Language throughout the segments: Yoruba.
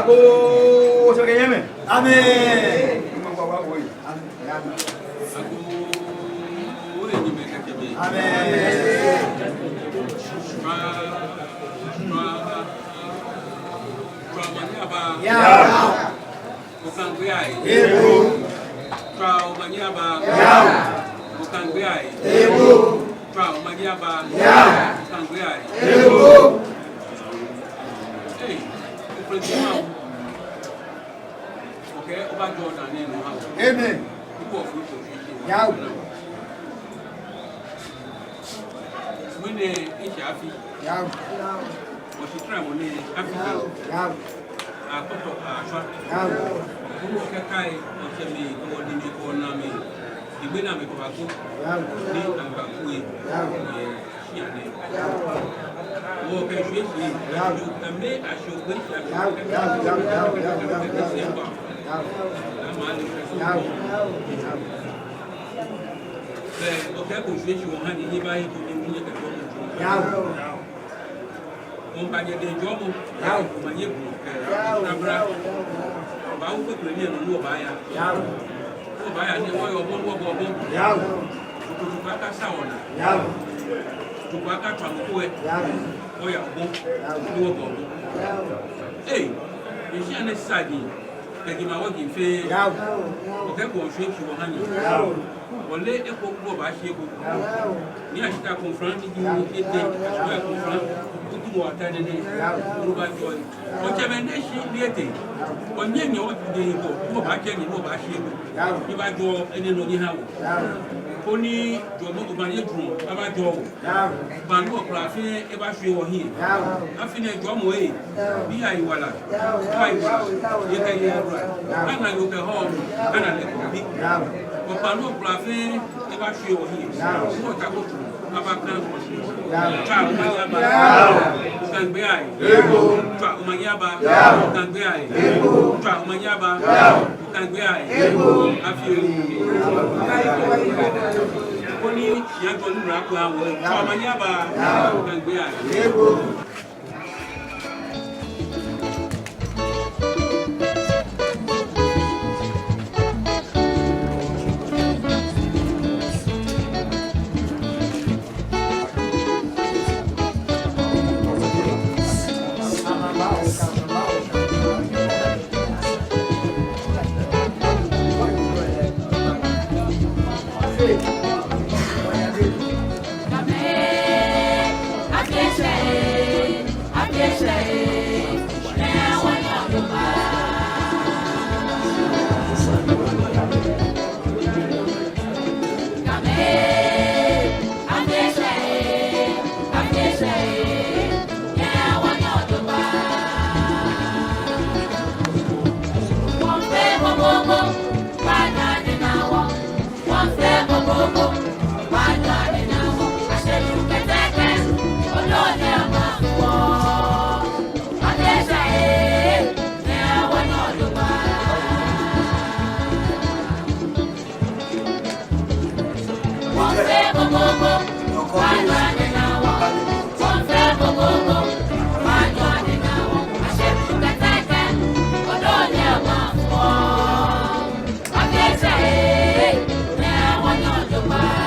Ago sebagai Amin. Bukan biaya. Ibu. Kau menyapa. Ya. Bukan biaya. Ibu. Kau menyapa. Ya. Bukan biaya. Ibu. Hey, percuma. Okay, oba Jordan ni mo hawo. Amen. Ipo fuko. Ya. Mwene ishafi. Ya. Wasitra mo ni Africa. Ya. Akoto ashwa. Ya. Kuno kekai ochemi ko dini ko na mi. Ibena mi ko bako. Ya. Ni anga kuyi. Ya. Shiane. Ya. Wo ke shweshi. Ya. Ambe ashogbe shafi. Ya. Ya. Ya. Ọ̀kẹ́ kò ṣe é ṣe wọ́n hàn ní yí báyìí tó ní mú yẹ kẹ̀kọ́ mú jù. Wọ́n bá jẹ́ dẹjọ́ mú, kò máa yẹ kùn kẹ̀rẹ̀ ọba ó pẹ̀pẹ̀ ní ẹ̀nà ní ọba ya. Ọba ya ní wọ́n yọ ọgbọ́n wọ́bọ̀ ọgbọ́n. Tùkùtùkù aká sáwọ̀nà. Tùkùtùkù aká tàmùkú ẹ̀. Wọ́n yà ọgbọ́n ní wọ́bọ̀ ọgbọ́n. Ẹ̀ ìṣẹ́ ẹni sáàdì kẹ̀kẹ́ máa wọ́n kì í fẹ́ ọ̀kẹ́ kò ṣe é ṣe wọ́n hàn ní. Wọlé ẹ̀kọ́ gbọ́ bá ṣe gbogbo ní àṣìká kọ̀nfrán ní ìlú èdè àṣìká kọ̀nfrán tó túnbọ̀ àtàdé ní olúbá jọ ẹ̀. Ọjọ́ bẹ ní ṣe ní èdè ọ̀nyẹ́ ni ó ti dé ìbọ̀ bó bá jẹ́ ní bó bá ṣe gbogbo ní bá jọ ẹni lọ ní hàwọ̀. Ó ní jọ̀mọ́ ọba ní dùn bá jọ ọ̀ bàánú ọ̀pọ̀ àfin ẹ bá ṣe wọ̀nyí àfin ẹjọ́ mọ̀ ẹ̀ bí àìwàlà yẹ kẹ́ yẹ ẹ̀rọ àná yóò kẹ́ họ́ àná lẹ́kọ̀ọ́ bí. Ọ̀pàlú ọ̀pọ̀láfẹ́ ẹbá ṣe ọ̀hí fún ọ̀tàkùtù abákan ọ̀ṣẹ́ ọmọyába ọ̀kàngbé àì ọ̀tà ọmọyába ọ̀kàngbé àì ọ̀tà ọmọyába ọ̀kàngbé àì àfihàn ó ní ìyàtọ̀ nínú àpò àwọn ọ̀tà ọmọyába ọ̀kàngbé àì. Bye.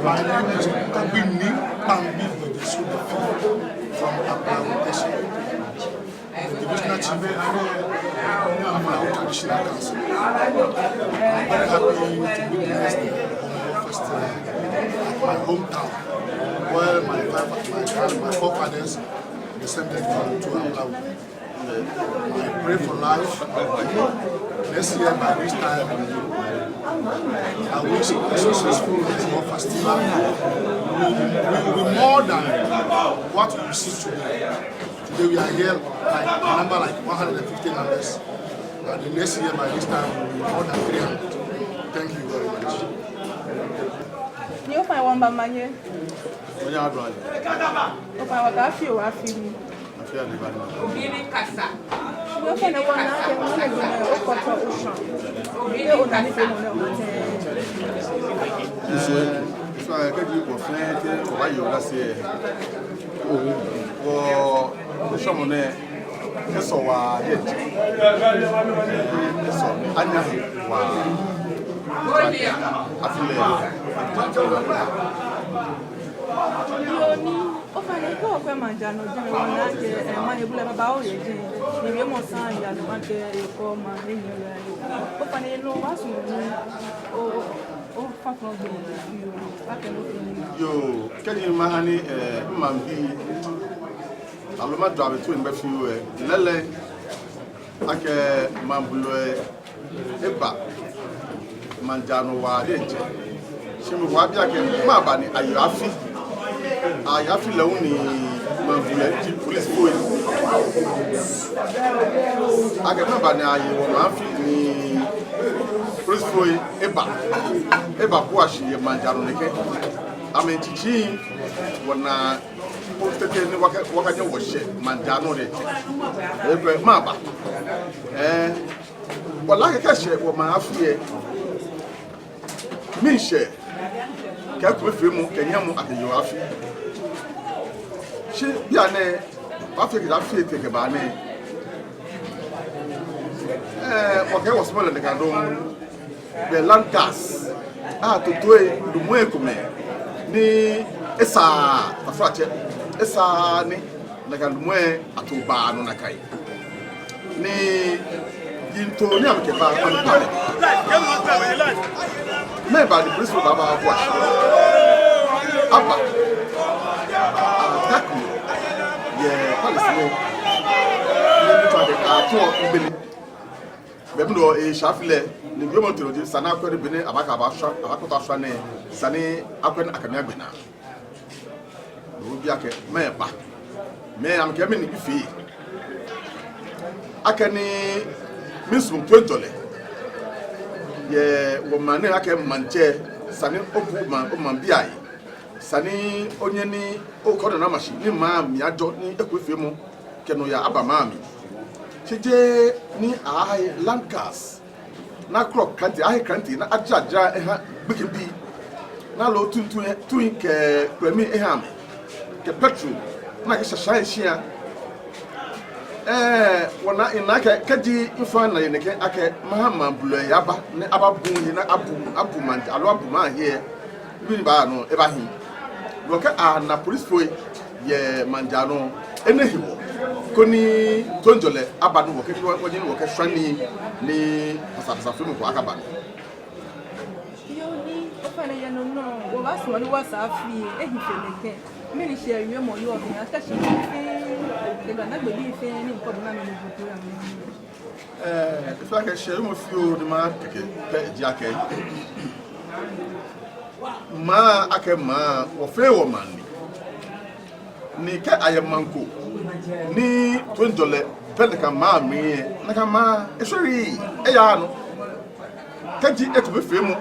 My name is Kabini Pambi Vedisuda from Abraham Divisional Chief of my own traditional council. I'm very happy to witness the Omo Festival at my hometown, where my forefathers descended from to Ablawu. I pray for life. Next year by this time, I wish a successful Omo Festival will be more than what we see today. Today we are here like a number like 150 members. And the next year by this time will be more than 300. Thank you very much. You find one by my year? When you are drawing? If I was a few, I feel me. I feel the bad. You find the one I can only go to ocean. You don't need to know. So I get you for friends, why you last year? For someone there, so yet. So Anya yo, can you imagine Mambi? I'm not driving to invest you. Lele, ake Mambulo, Eba, Manjano Wade. She will have Mabani, Ayafi Leoni, Mambule, police boy. I can remember now you want police boy, Eba Puashi, Manjano Neke. I mean, teaching when I posted in what I was Manjano, Maba. Well, like a share what my affair. Me share. Can't we film Kenyamu at the Yoafi? She be a name, Africa that feel take a banner. Okay, was smaller than the Gandon. The land gas. To do it, the Muekume. Ni Esa, a fracture. Esa ni, like a Mue at Ubano Nakai. Ni into Yamkeba and Panic. Maybe the police will have a watch. Abba. Attack you. Yeah, police. Bemdo e shafile ni biomo tiro sana akwere bene abaka basha abakota shane sane akwen akamia gbena no biake meba me am kemi ni bifi akani misum twentole ye wo mane ake manche sane obu man biai sane onye ni okodo na mashi ni ma mi ajo ni ekwefe mu keno ya abamami chije ni ai lankas na crop kanti ai kanti na ajaja eha bikibi na lo tuntun ke premi eham ke petrol na ke shashan shia wana inake kaji ifa na yeneke ake mahama bulo yaba ne ababu ni na abu man alo abu man here bi ba no e ba hin lo ke na police boy ye manjano enehiwo koni tonjole abanu wo ke wajin wo ke shani ni asasa fimu ko akabani yo ni ofana ya no wo ba so ni wasafi ehifeleke mini share you mo yo bi ata shi e ba na gbe bi fe ni nko bi na mi buku ya mi ifa ke share mo fi o ni ma keke pe ji ake ma ake ma wo fe wo mani ni ke ayamanko ni tonjole pele ka ma mi na ka ma esori e ya no kaji etube femu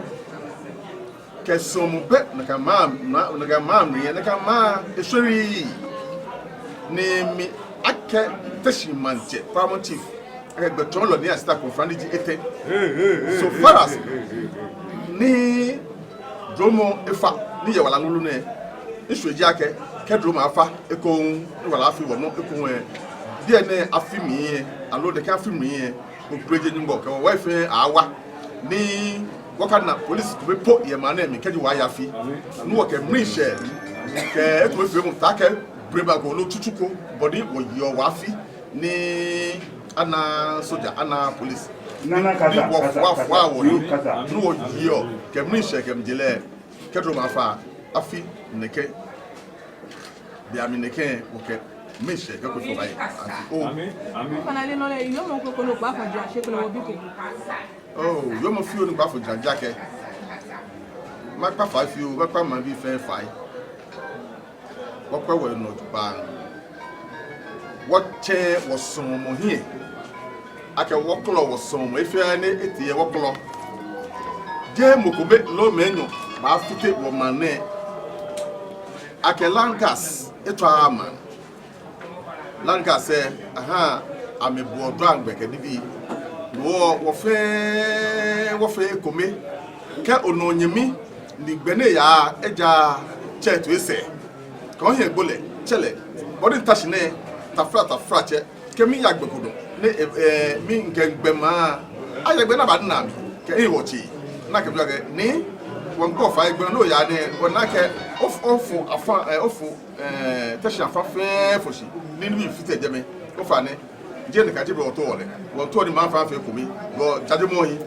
ke somu pe na ka ma mi na ka ma esori ni mi ake teshi manje paramount chief ake gbeton lo ni asita confront di ete so far as ni dromo efa ni ye wala lulu ne isu eji ake kedro ma afa ekon wala afi wo no ekon die ne afi mi alo de ka afi mi o preje ni ngbo ke wo wife awa ni wakana police ko be po ye ma na mi kedi wa ya fi no wo ke mri she ke e to fi mu ta ke breba go no tutuko body wo yo wa fi ni ana soldier ana police Nana kasa wa wo no wo yo ke mri she ke mjele kedro ma fa afi neke bia mi neke wo ke mri she ke ko so bai o Finally no le yo mo ko no ba fa ja she ko lo bi ko. oh yo mo fi o ni ba fo janja ke ma pa 5 you ma pa ma bi fe 5 what we no ban what chair was some mo here ake woklo was some mo ifia ne etie woklo je mo ko be lo menyo ba fite wo mane ake langas eto ama langas aha amebu odo angbeke dibi wo fe kome ke ononyemi ni gbene ya eja chetu ese ko he gbole chele body tashine tafra che ke mi yagbekudo ne mi ngengbe ma ayegbe na badina mi ke e wochi na ke blage ni won ko fa egbe no ya ne wona ke ofu afa ofu tashi afa fe foshi ni ni fite jeme ofa ne je ne ka je bo to wole won to ni ma fa fe komi go jaje mo yi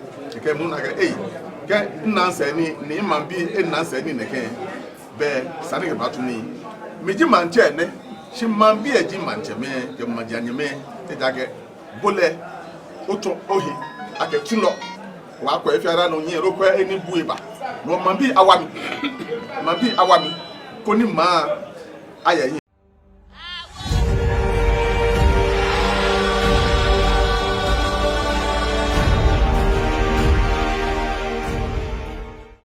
ke mu na ke ke nna ni ma bi nna nsa ni ne ke be sane ke batu ni meji manche ne shi man bi eji manche me ke maji anyeme te jage bole oto ohi ake tulo wa kwa efiara no yin ro kwa eni bueba no man bi awami ko ni ma aya yin